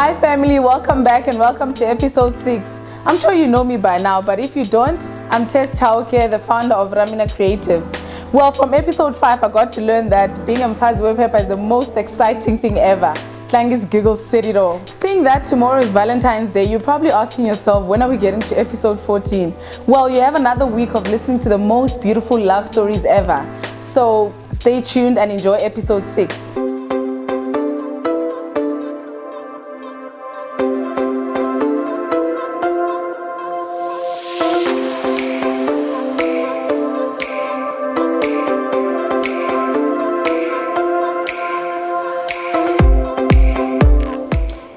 Hi family, welcome back and welcome to episode 6. I'm sure you know me by now, but if you don't, I'm Tess Chauke, the founder of Ramina Creatives. Well, from episode 5, I got to learn that being a Mfazi webpaper is the most exciting thing ever. Klangis giggles said it all. Seeing that tomorrow is Valentine's Day, you're probably asking yourself, when are we getting to episode 14? Well, you have another week of listening to the most beautiful love stories ever. So stay tuned and enjoy episode 6.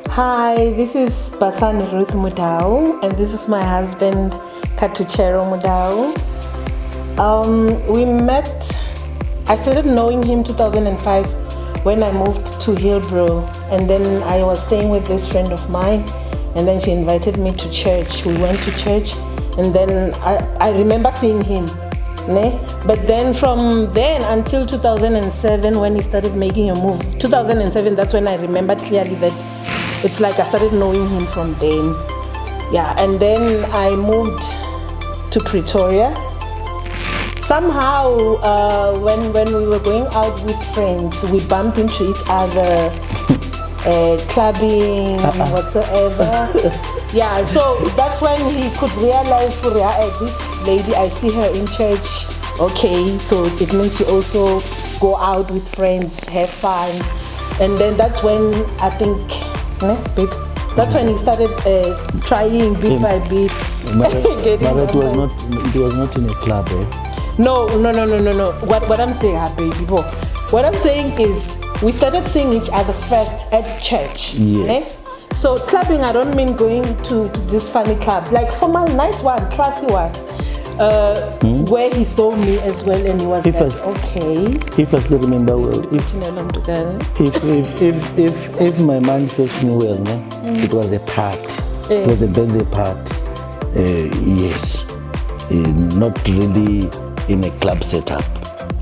Hi, this is Khathu Ruth Mudau, and this is my husband, Khathu Mudau. We met, I started knowing him 2005 when I moved to Hillbrow, and then I was staying with this friend of mine, and then she invited me to church. We went to church, and then I remember seeing him. But then from then until 2007, when he started making a move, 2007, that's when I remembered clearly that it's like I started knowing him from then. Yeah, and then I moved to Pretoria. Somehow, when we were going out with friends, we bumped into each other, clubbing, whatsoever. Yeah, so that's when he could realize, this lady, I see her in church. Okay, so it means you also go out with friends, have fun. And then that's when I think, babe, that's when he started trying bit by bit. But it was not in a club, eh? No. What I'm saying, baby, what I'm saying is we started seeing each other first at church. Yes. So clubbing, I don't mean going to this funny clubs, like formal, nice one, classy one. Where he saw me as well, and he was okay. If I still remember well, if my man says me well, it was a party. It was a birthday party. Yes, not really in a club setup.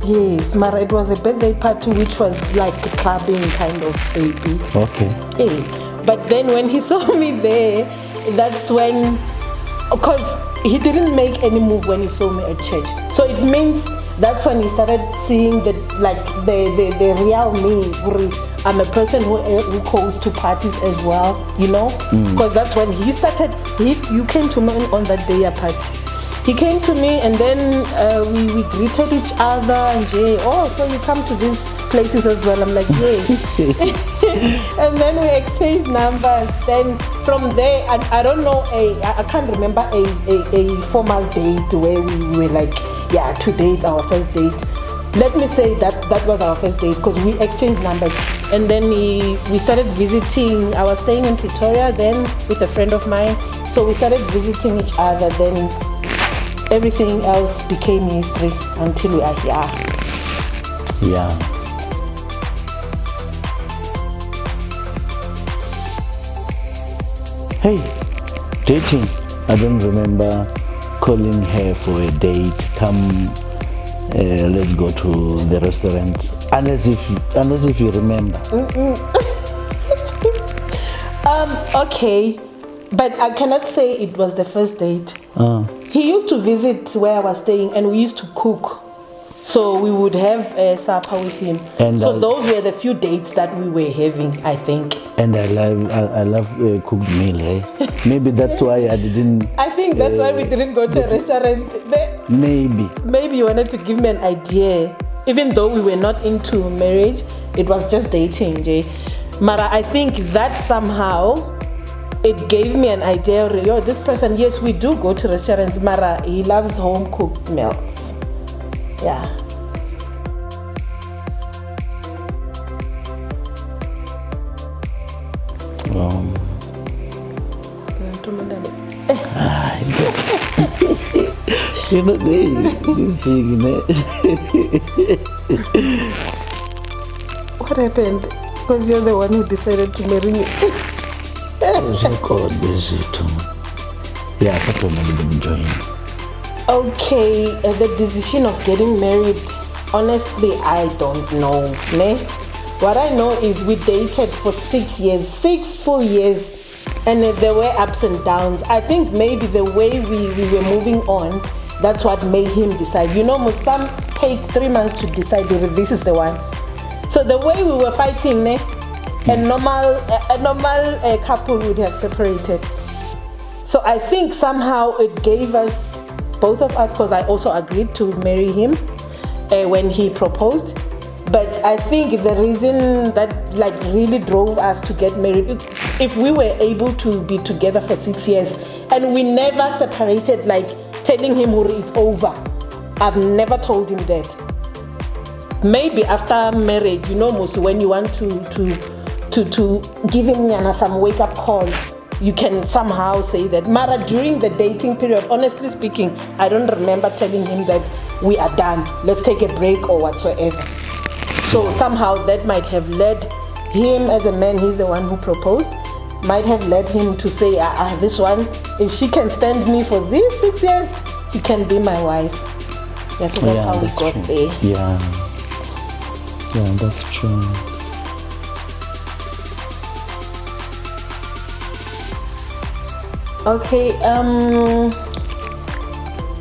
Yes, Mara, it was a birthday party which was like a clubbing kind of baby. Okay. But then when he saw me there, that's when, because he didn't make any move when he saw me at church. So it means that's when he started seeing the real me. I'm a person who goes to parties as well, because that's when he started. You came to me on that day party. He came to me, and then we greeted each other and so you come to these places as well. I'm like, yeah. And then we exchanged numbers. Then from there, I don't know, I can't remember a formal date where we were like, yeah, today it's our first date. Let me say that was our first date because we exchanged numbers. And then we started visiting. I was staying in Pretoria then with a friend of mine. So we started visiting each other. Then everything else became history until we are here. Yeah. Hey, dating. I don't remember calling her for a date. Come, let's go to the restaurant. Unless if you remember. Okay, but I cannot say it was the first date. He used to visit where I was staying, and we used to cook. So we would have a supper with him. And so those were the few dates that we were having, I think. And I love cooked meal, eh? Maybe that's why I didn't. I think that's why we didn't go to a restaurant. Maybe you wanted to give me an idea. Even though we were not into marriage, it was just dating, Jay. Mara, I think that somehow it gave me an idea. This person, yes, we do go to restaurants. Mara, he loves home cooked meals. Yeah. This thing, What happened? Because you're the one who decided to marry me. Yeah, that's what I'm enjoying. Okay, the decision of getting married, honestly, I don't know. What I know is we dated for 6 years, 6 full years, and there were ups and downs. I think maybe the way we were moving on, that's what made him decide. You know, some take 3 months to decide whether this is the one. So the way we were fighting, a normal couple would have separated. So I think somehow it gave us, both of us, because I also agreed to marry him when he proposed. But I think the reason that really drove us to get married, if we were able to be together for 6 years and we never separated, telling him it's over. I've never told him that. Maybe after marriage, most when you want to give him some wake up call, you can somehow say that. Mara, during the dating period, honestly speaking, I don't remember telling him that we are done, let's take a break or whatsoever. So somehow that might have led him, as a man, he's the one who proposed, might have led him to say, this one, if she can stand me for these 6 years, she can be my wife. That's how we got there. Yeah, that's true. Okay,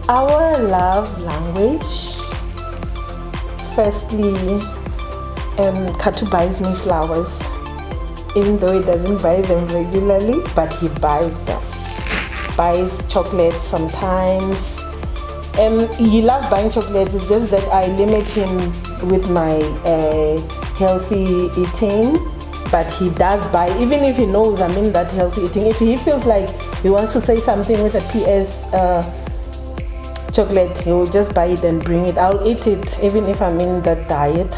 our love language. Firstly, Khathu buys me flowers, even though he doesn't buy them regularly, but he buys them. Buys chocolates sometimes. He loves buying chocolates, it's just that I limit him with my healthy eating. But he does buy, even if he knows I'm in that healthy eating. If he feels like he wants to say something with a PS chocolate, he will just buy it and bring it. I'll eat it even if I'm in that diet.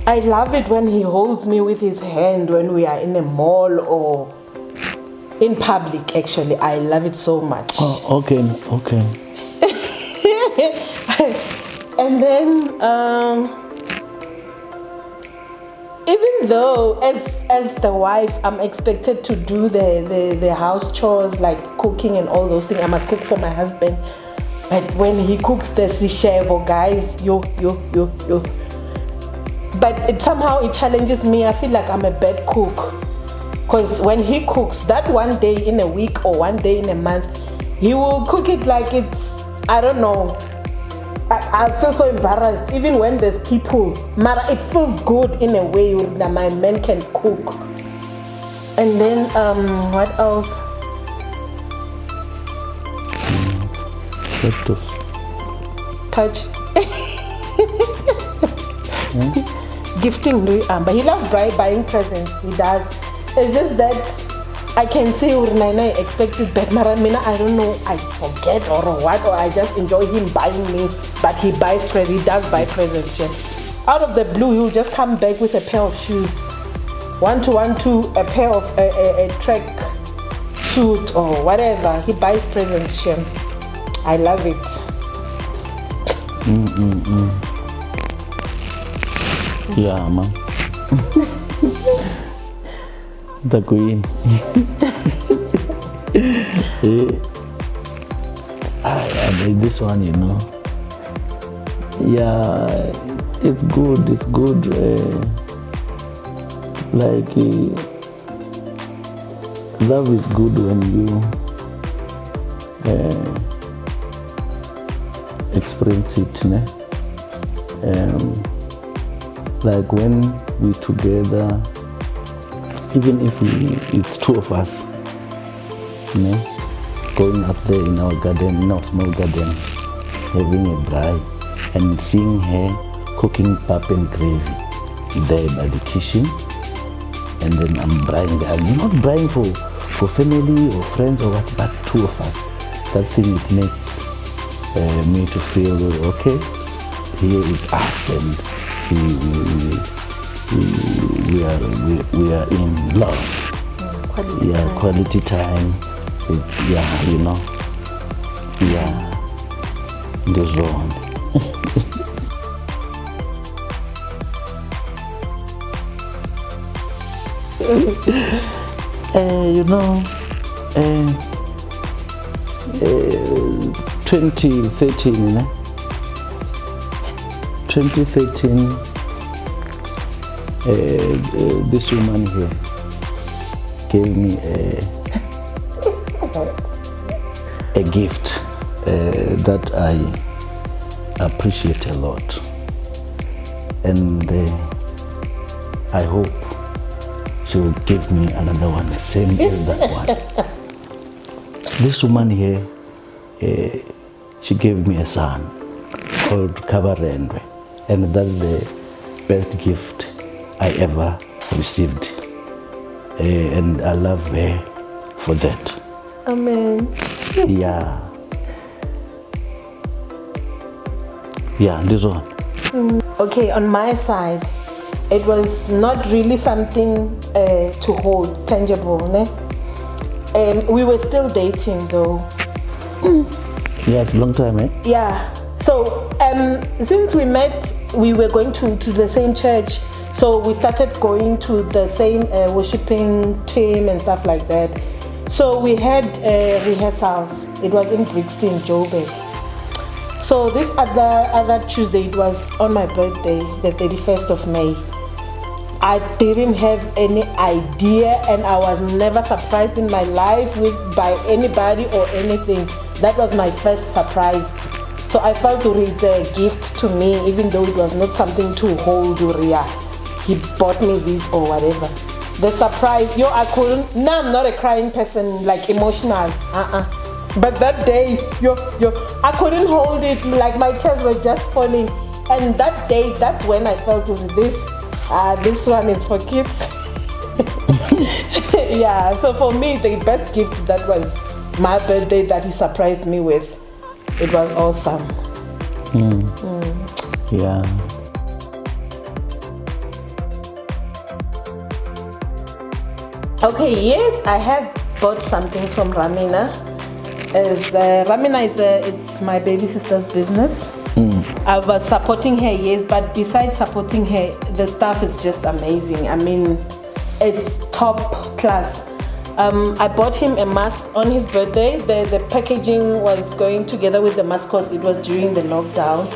I love it when he holds me with his hand when we are in a mall or in public. Actually, I love it so much. Oh, okay. And then even though as the wife I'm expected to do the house chores like cooking and all those things, I must cook for my husband. But when he cooks the sishebo, guys, yo. But it somehow challenges me. I feel like I'm a bad cook. Because when he cooks, that one day in a week or one day in a month, he will cook it like it's, I don't know. I feel so embarrassed even when there's people. Mara, it feels good in a way that my man can cook. And then what else? Touch. Gifting, but he loves buying presents. He does. It's just that I can say I expected but Ramina, I don't know, I forget or what, or I just enjoy him buying me, but he does buy presents. Yeah. Out of the blue, he'll just come back with a pair of shoes. 1-2-1-2, a pair of a track suit or whatever. He buys presents. Yeah. I love it. Yeah, man. The queen. I made this one, Yeah, it's good. Love is good when you experience it, né? Like when we together, even if it's two of us, going up there in our garden, in our small garden, having a braai and seeing her cooking pap and gravy there by the kitchen, and then I'm braaiing there. I'm not braaiing for family or friends or what, but two of us. That thing, it makes me to feel okay, here is us and we are in love. Quality time. This one. You know, 2013, 2013, this woman here gave me a gift that I appreciate a lot, and I hope she will give me another one, the same as that one. This woman here, she gave me a son called Kabarendwe, and that's the best gift I ever received, and I love her for that. Amen. Yeah, this one. Okay, on my side, it was not really something to hold, tangible. Ne? We were still dating though. Yeah, it's a long time, eh? Yeah. So since we met, we were going to the same church. So we started going to the same worshiping team and stuff like that. So we had rehearsals. It was in Brixton, Joburg. So this other Tuesday, it was on my birthday, the 31st of May. I didn't have any idea, and I was never surprised in my life by anybody or anything. That was my first surprise. So I felt it's a gift to me, even though it was not something to hold or he bought me this or whatever. The surprise, I couldn't. Now I'm not a crying person, like emotional. But that day, I couldn't hold it. Like my tears were just falling. And that day, that's when I felt this one is for keeps. Yeah. So for me, the best gift that was my birthday that he surprised me with. It was awesome. Yeah. Okay, yes, I have bought something from Ramina. Ramina it's my baby sister's business. I was supporting her, yes, but besides supporting her, the stuff is just amazing. I mean, it's top class. I bought him a mask on his birthday. The packaging was going together with the mask because it was during the lockdown.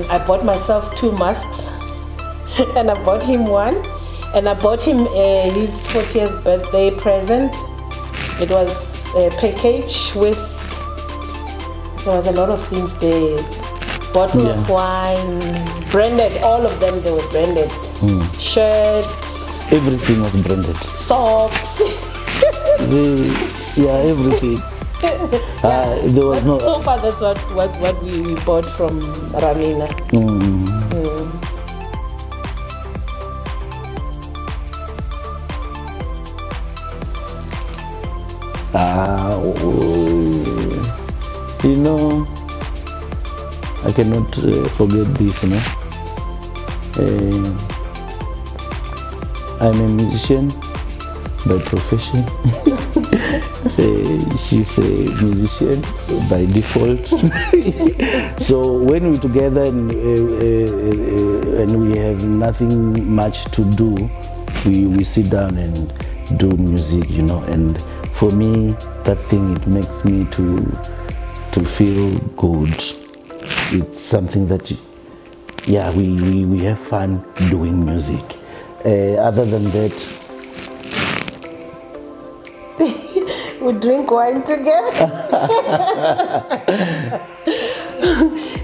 I bought myself 2 masks and I bought him one. And I bought him his 40th birthday present. It was a package with, there was a lot of things there. Bottle of wine, branded, all of them, they were branded. Shirts. Everything was branded. Socks. Everything. There was no. So far, that's what we bought from Ramina. I cannot forget this. I'm a musician by profession. She's a musician by default. So when we're together and we have nothing much to do, we sit down and do music, and for me, that thing, it makes me to feel good. It's something that, we have fun doing music. Other than that, we drink wine together.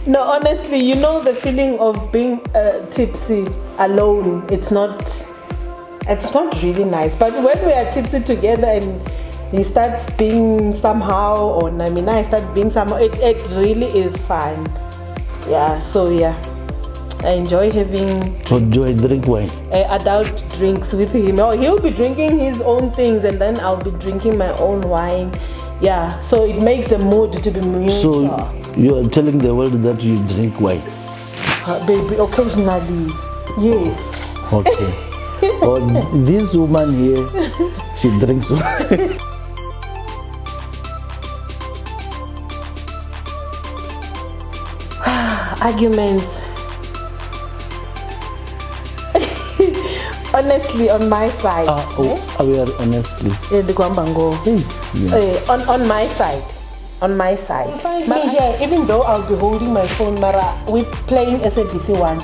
No, honestly, the feeling of being tipsy alone, it's not really nice. But when we are tipsy together and he starts being somehow, or I start being somehow, it really is fun. I enjoy having drink wine. Adult drinks with him. He'll be drinking his own things and then I'll be drinking my own wine. So it makes the mood to be mutual. So you are telling the world that you drink wine? Baby, occasionally, yes. Okay. This woman here, she drinks wine. Arguments. Honestly, on my side. We are honestly. On my side, on my side. Me here, even though I'll be holding my phone, Mara, with playing SABC One,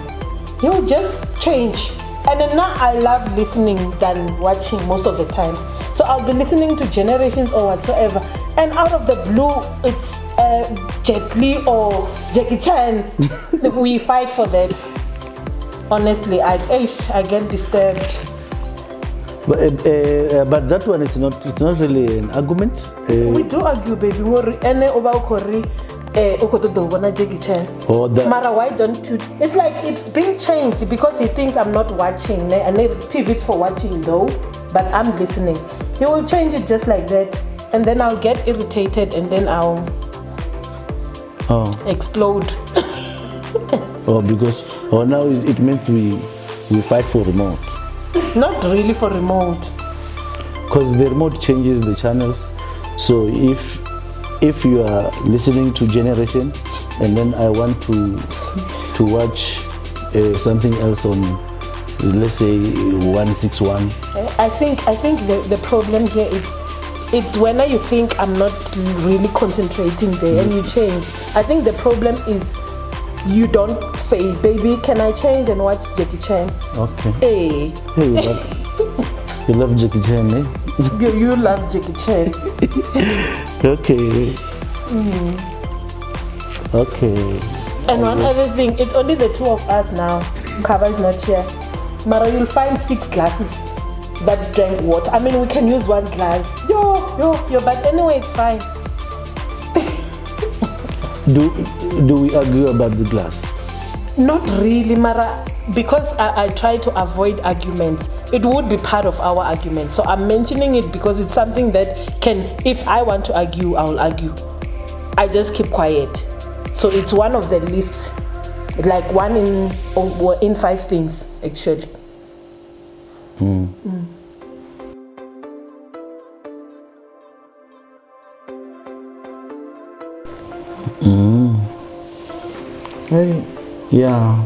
he'll just change. And then now I love listening than watching most of the time. So I'll be listening to Generations or whatsoever, and out of the blue, it's Jet Li or Jackie Chan. We fight for that. Honestly, I get disturbed. But that one, it's not really an argument. We do argue, baby. Jackie Chan. Mara, why don't you? It's like it's being changed because he thinks I'm not watching. And TV is for watching though, but I'm listening. He will change it just like that, and then I'll get irritated, and then I'll explode. Because now it means we fight for remote. Not really for remote. Because the remote changes the channels. So if you are listening to Generation and then I want to watch something else on, let's say 161. I think the problem here is it's when you think I'm not really concentrating there and you change. I think the problem is you don't say, baby, can I change and watch Jackie Chan? Okay. Hey, you love Jackie Chan, eh? You love Jackie Chan. Okay. Okay. And one other thing, it's only the two of us now. Kaba is not here. Mara, you'll find 6 glasses that drank water. I mean, we can use 1 glass. Yo, but anyway, it's fine. Do we argue about the glass? Not really, Mara, because I try to avoid arguments. It would be part of our argument. So I'm mentioning it because it's something that if I want to argue, I'll argue. I just keep quiet. So it's one of the lists, like 1 in 5 things, actually. Hey, yeah.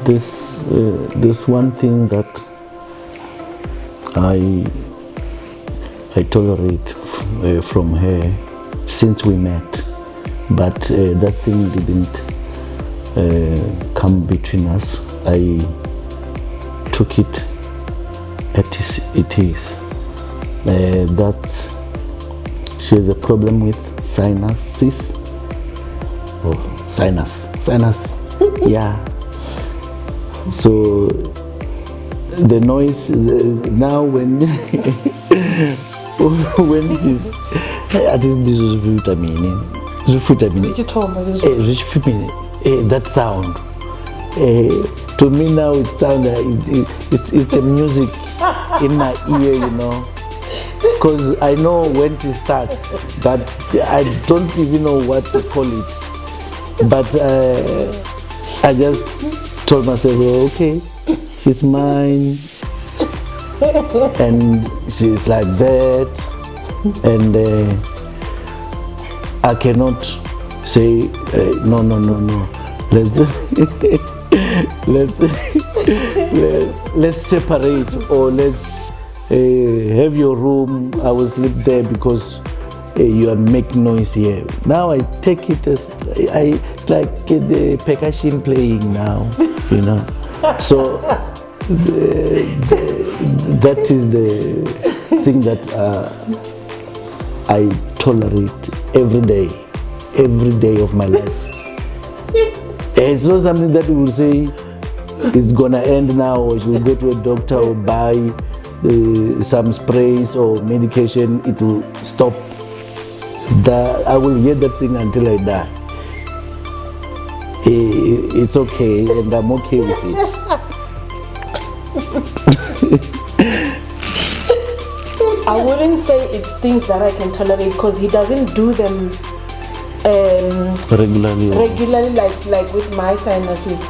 This one thing that I tolerate from her since we met, but that thing didn't come between us. I took it as it is. That she has a problem with sinuses. Sinus, yeah. So the noise now when she's at least this is vitamin, that sound. To me now it sounds it's a music in my ear, you know. Because I know when it starts, but I don't even know what to call it. But I just told myself, okay, she's mine, and she's like that, and I cannot say no. Let's separate, or let's have your room. I will sleep there because you are making noise here. Now I take it as it's like the percussion playing now, you know. So that is the thing that I tolerate every day of my life. It's not something that we will say it's gonna end now, or you will go to a doctor or buy some sprays or medication. It will stop. I will hear that thing until I die. It's okay, and I'm okay with it. I wouldn't say it's things that I can tolerate because he doesn't do them regularly like with my sinuses.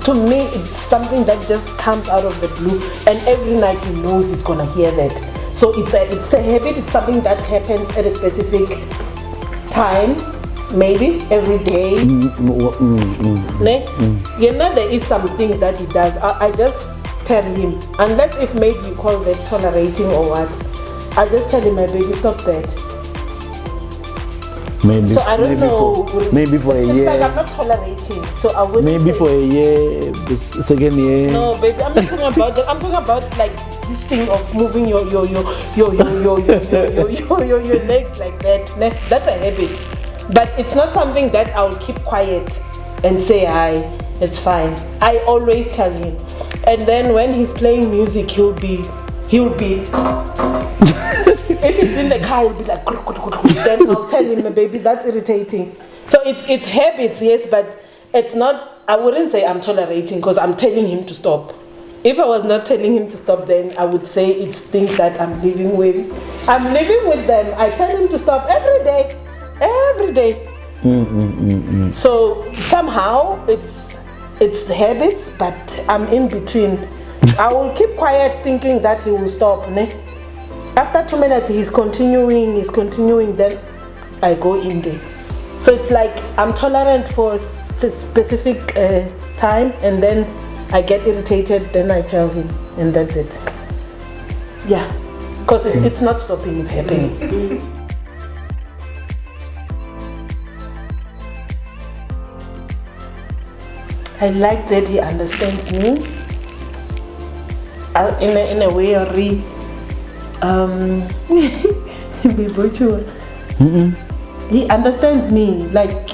To me, it's something that just comes out of the blue, and every night he knows he's gonna hear that. So it's a habit. It's something that happens at a specific time, maybe every day. You know, there is some things that he does. I just tell him, unless if maybe you call that tolerating or what, I just tell him, my baby, stop that. Maybe. So I don't know. Maybe for a it's year. Like I'm not tolerating. So I wouldn't. Maybe say for a year, the second year. No, baby, I'm not talking about that. I'm talking about like this thing of moving your legs like that. That's a habit. But it's not something that I'll keep quiet and say hi. It's fine. I always tell him. And then when he's playing music, he'll be if it's in the car, he'll be like then I'll tell him, baby, that's irritating. So it's habits, yes, but it's not, I wouldn't say I'm tolerating because I'm telling him to stop. If I was not telling him to stop, then I would say it's things that I'm living with. I'm living with them. I tell him to stop every day. So somehow it's habits, but I'm in between. I will keep quiet thinking that he will stop. Ne? After 2 minutes, he's continuing, then I go in there. So it's like I'm tolerant for a specific time, and then I get irritated, then I tell him, and that's it. Yeah, because it's not stopping, it's happening. I like that he understands me in a way, he understands me. Like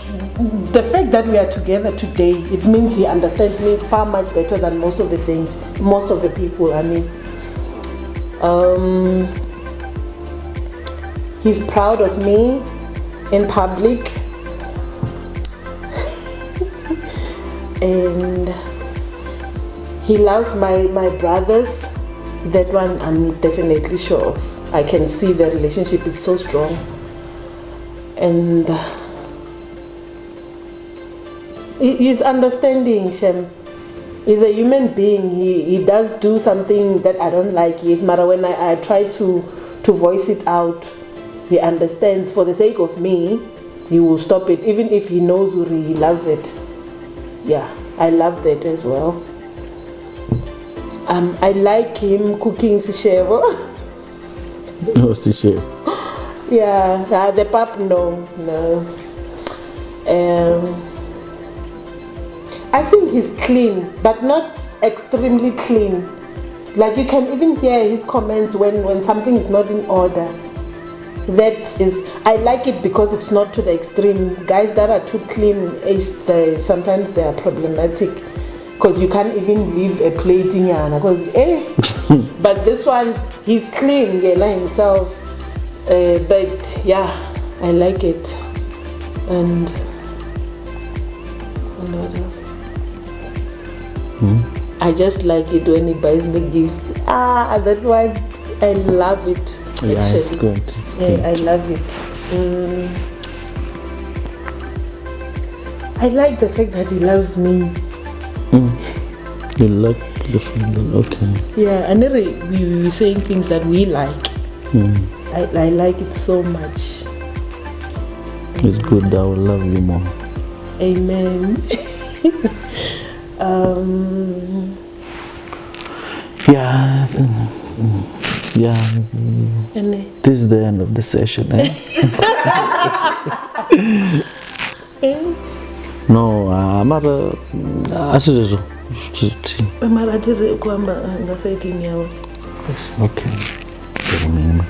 the fact that we are together today, it means he understands me far much better than most of the people. I mean, he's proud of me in public, and he loves my brothers. That one I'm definitely sure of. I can see the relationship is so strong, and he's understanding. Shem, he's a human being. He does do something that I don't like. Yes, but when I try to voice it out, he understands. For the sake of me, he will stop it, even if he knows he loves it. Yeah, I love that as well. I like him cooking sishevo. No, sishevo. Yeah, the pap, no. I think he's clean, but not extremely clean. Like you can even hear his comments when something is not in order. I like it because it's not to the extreme. Guys that are too clean, sometimes they are problematic. Because you can't even leave a plate in yana. But this one, he's clean, himself. But yeah, I like it. And what else? I just like it when he buys me gifts. That one, I love it. Yeah, actually. it's good. Yeah, I love it. I like the fact that he loves me. You like the feeling, okay. Yeah, and then we saying things that we like. I like it so much. It's good. I will love you more. Amen. Yeah. This is the end of the session, eh? No, mara asizo. Mara tiri kwamba ngasaitini yao. Okay. Terminima.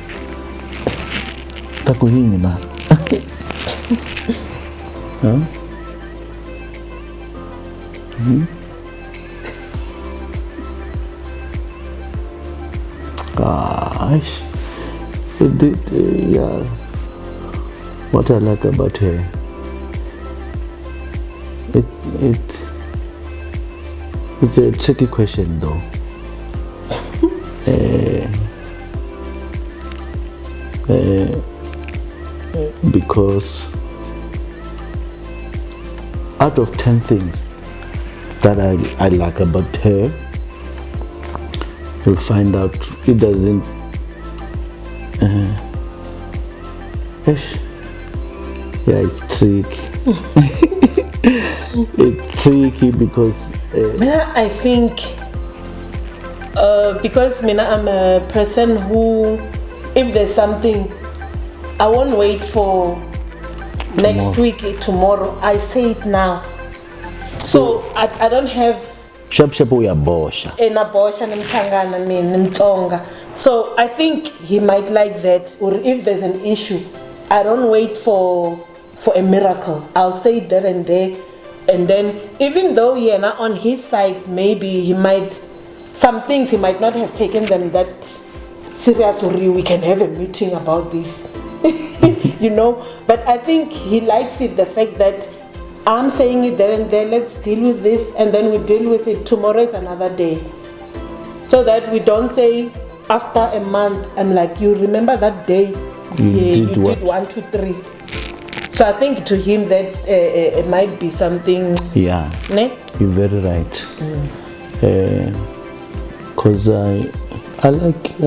Takuhini mara. Huh? Gosh. Yeah. What I like about her, it's a tricky question though. Because out of 10 things that I like about her, you'll find out it doesn't. Yeah, it's tricky. It's tricky because I think because I'm a person who, if there's something, I won't wait for next week, tomorrow. I say it now. So I don't have Shap uyabosha. enabosha nemtangana nemtonga. So I think he might like that. Or if there's an issue, I don't wait for a miracle. I'll say it there and there. And then even though on his side, maybe he might, some things he might not have taken them that serious, or we can have a meeting about this. But I think he likes it, the fact that I'm saying it there and there, let's deal with this, and then we deal with it. Tomorrow is another day. So that we don't say after a month, I'm like, you remember that day? You did 1, 2, 3. So I think to him that it might be something. Yeah, ne? You're very right. Cause I like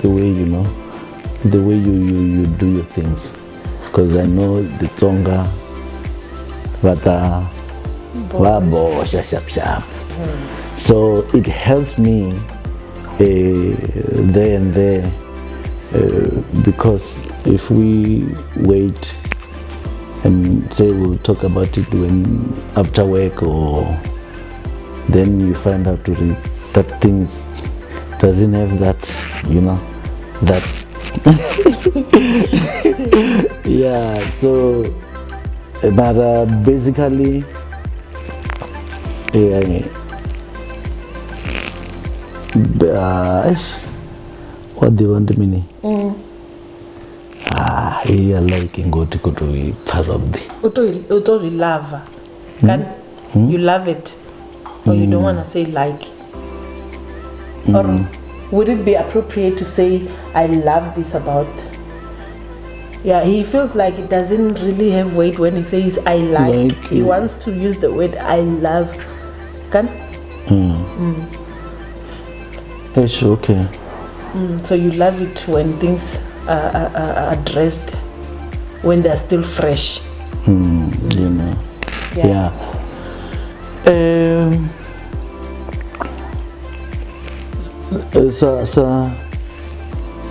the way the way you do your things. Cause I know the Tonga, sharp. So it helps me there and there, because if we wait and say we'll talk about it when after work, or then you find out that things doesn't have that, that yeah. So but basically what do you want me? I like ngoti kuti parobdi. Uto love. Can you love it, or you don't want to say like? Or would it be appropriate to say I love this about? Yeah, he feels like it doesn't really have weight when he says I like. He wants to use the word I love. Can? It's okay. So you love it when things are addressed, when they're still fresh. Yeah.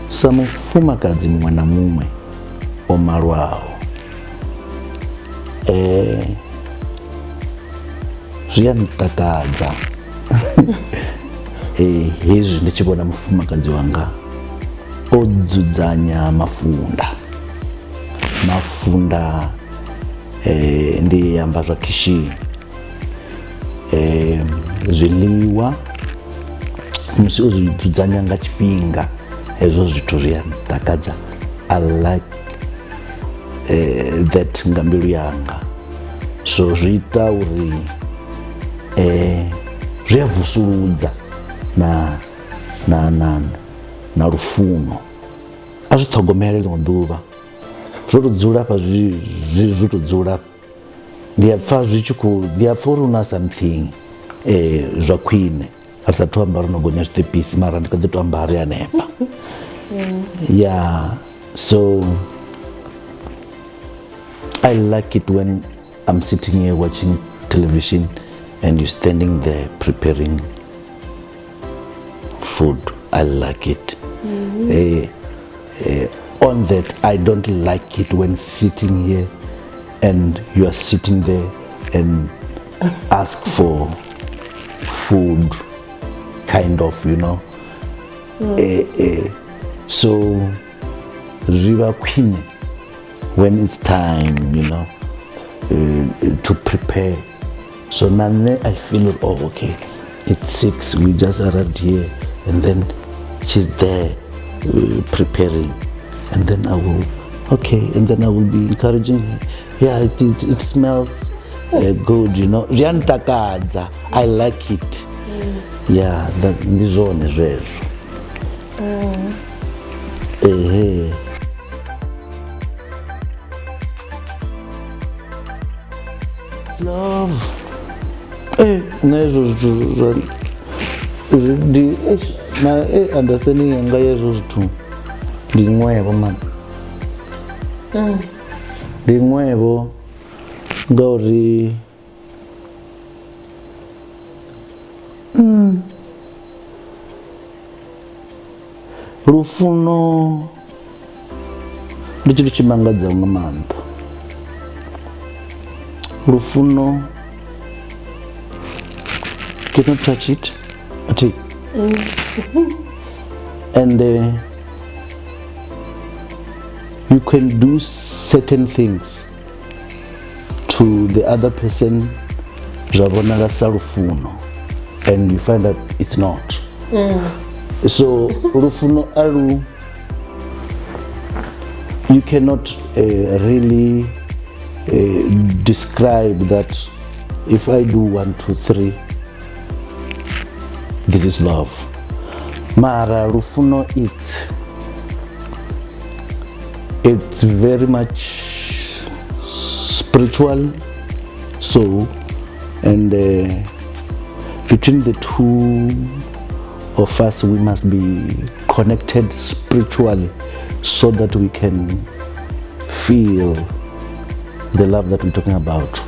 Sa mufumakazi mwanamume omalwawo zviyanditakadza hezvi ndichibona mufumakazi wanga odzudzanya mafunda ndiyamba zva kishini, zviliwa musi ozvidzudzanya nga chipinga. Hezvo zvithu zviyanditakadza. I like that nga mbilu yanga. So zviita uri zviyavusuludza na rufuno. Azvithogomele rimwe ḓuvha zvotodzula pa zvotodzula, ndiyapfa uri una something zwa khwine asathu amba ri no gonya zwitepisi, mara ndi kha ḓi to amba ri hanefha. Yeah, so I like it when I'm sitting here watching television and you're standing there preparing food. I like it. On that, I don't like it when sitting here and you are sitting there and ask for food, kind of, so riva queen when it's time, to prepare. So now I feel, oh, okay, it's 6, we just arrived here, and then she's there preparing, and then I will be encouraging her. Yeah, it smells good, Zviyanditakadza. I like it. Yeah, that ndizvone zvezvo. Love. Nezvo understanding yanga yezvo zvithu ndimwevo man. Ndimwevo ngauri rufuno ndi chinthu chimangadza nga maanḓa. Rufuno cannot touch it. And you can do certain things to the other person, and you find that it's not. So Rufuno Aru, you cannot really describe that if I do 1, 2, 3, this is love. Mara Rufuno, it's very much spiritual. So, and between the two of us, we must be connected spiritually so that we can feel the love that we're talking about.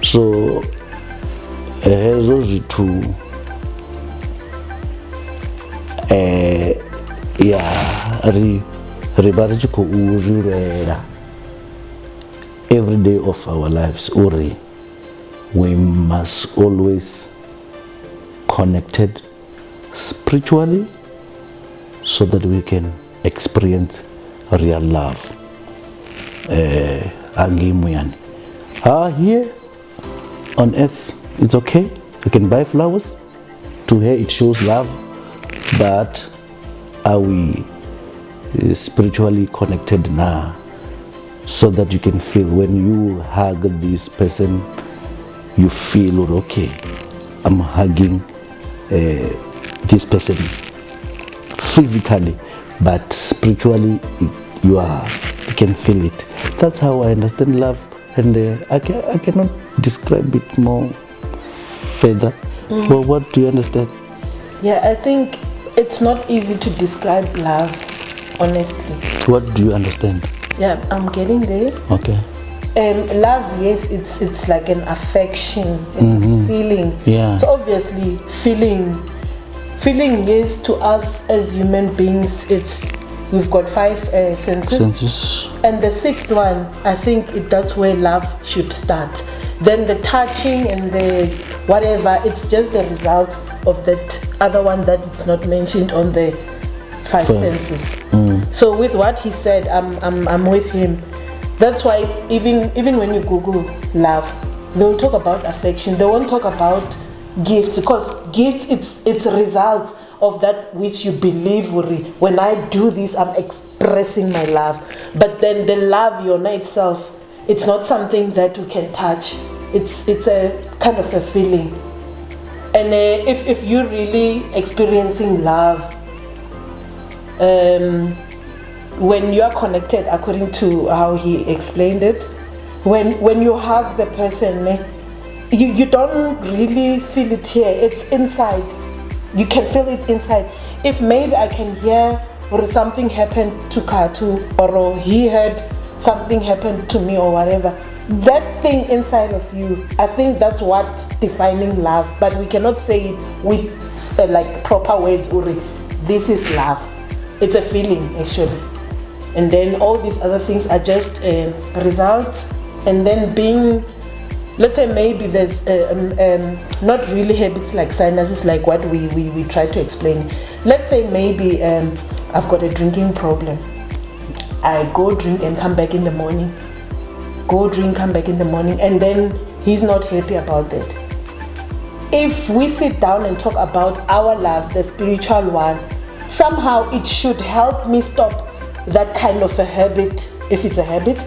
So, every day of our lives, we must always connected spiritually so that we can experience real love. Here on earth, it's okay. You can buy flowers. To her, it shows love. But are we spiritually connected now? So that you can feel when you hug this person, you feel okay. I'm hugging this person physically, but spiritually you can feel it. That's how I understand love, and I cannot describe it more further. Well, what do you understand? Yeah, I think it's not easy to describe love, honestly. What do you understand? Yeah, I'm getting there. Okay. Love, yes, it's like an affection, it's a feeling. Yeah. So obviously, feeling, yes, to us as human beings, we've got 5 senses. And the 6th one, I think that's where love should start. Then the touching and the whatever, it's just the result of that other one that it's not mentioned on the 5 senses. So with what he said, I'm with him. That's why even when you Google love, they'll talk about affection. They won't talk about gifts, because gifts, it's results of that which you believe. When I do this, I'm expressing my love. But then the love, Yona itself, it's not something that you can touch. It's a kind of a feeling. And if you're really experiencing love, when you are connected, according to how he explained it, when you hug the person, you don't really feel it here. It's inside. You can feel it inside. If maybe I can hear or something happened to Khathu, or he heard something happened to me or whatever, that thing inside of you, I think that's what's defining love. But we cannot say it with like proper words, this is love. It's a feeling, actually. And then all these other things are just results. And then being, let's say maybe there's not really habits like sinuses, like what we try to explain. Let's say maybe I've got a drinking problem. I go drink and come back in the morning. Go drink, come back in the morning. And then he's not happy about that. If we sit down and talk about our love, the spiritual one, somehow it should help me stop that kind of a habit, if it's a habit,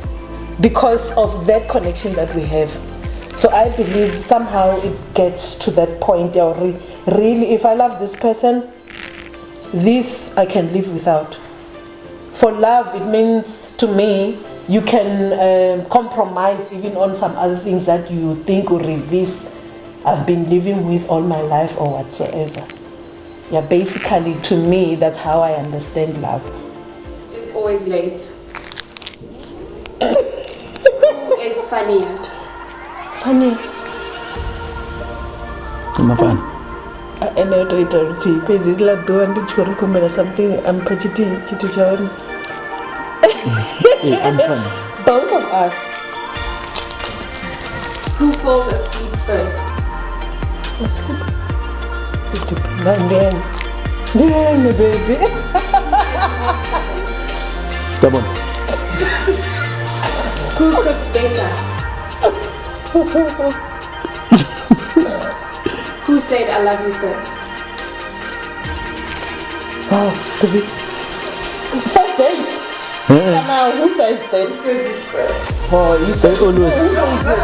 because of that connection that we have. So I believe somehow it gets to that point, really, if I love this person, this I can live without. For love, it means to me, you can compromise even on some other things that you think, this I've been living with all my life or whatsoever. Yeah, basically, to me, that's how I understand love. It's always late. Who is funnier? Funny. It's fun. I know it's like doing something. I'm pachiti. I'm funny. Both of us. Who falls asleep first? Then, baby. Come on. Who cooks better? Who said I love you first? Oh, baby. First date. Now, who says that? Who said it first? Oh, you Say it always. Who says it?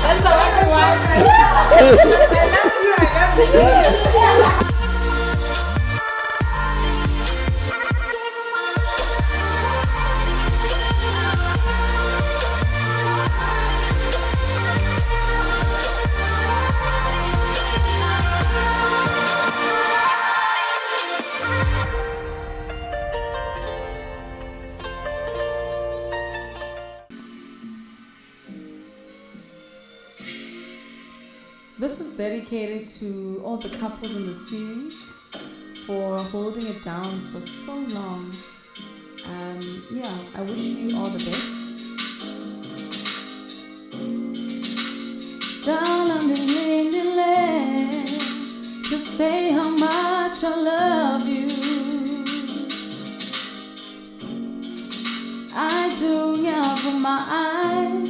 That's the only one. This is dedicated to all the couples in the series for holding it down for so long. Yeah, I wish you all the best. Down on the windy land to say how much I love you. I do, yeah, for my eye.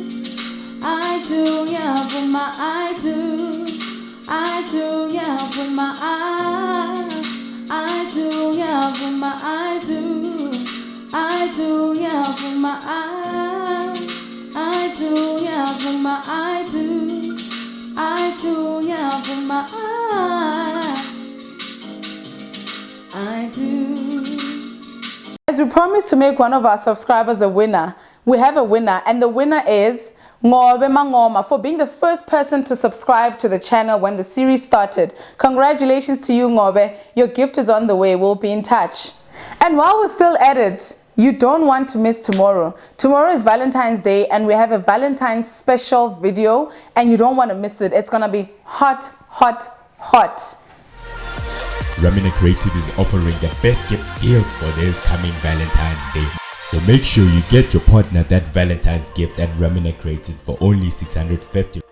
I do, yeah, for my I do. I do, yeah, for my I. I do, yeah, for my I do. I do, yeah, for my I. I do, yeah, for my I do. I do, yeah, for my I do. As we promised to make one of our subscribers a winner, we have a winner, and the winner is Ngobe Mangoma for being the first person to subscribe to the channel when the series started. Congratulations to you, Ngobe. Your gift is on the way. We'll be in touch. And while we're still at it, you don't want to miss tomorrow. Tomorrow is Valentine's Day and we have a Valentine's special video and you don't want to miss it. It's going to be hot, hot, hot. Ramina Creatives is offering the best gift deals for this coming Valentine's Day. So make sure you get your partner that Valentine's gift at Ramina Creatives for only $650.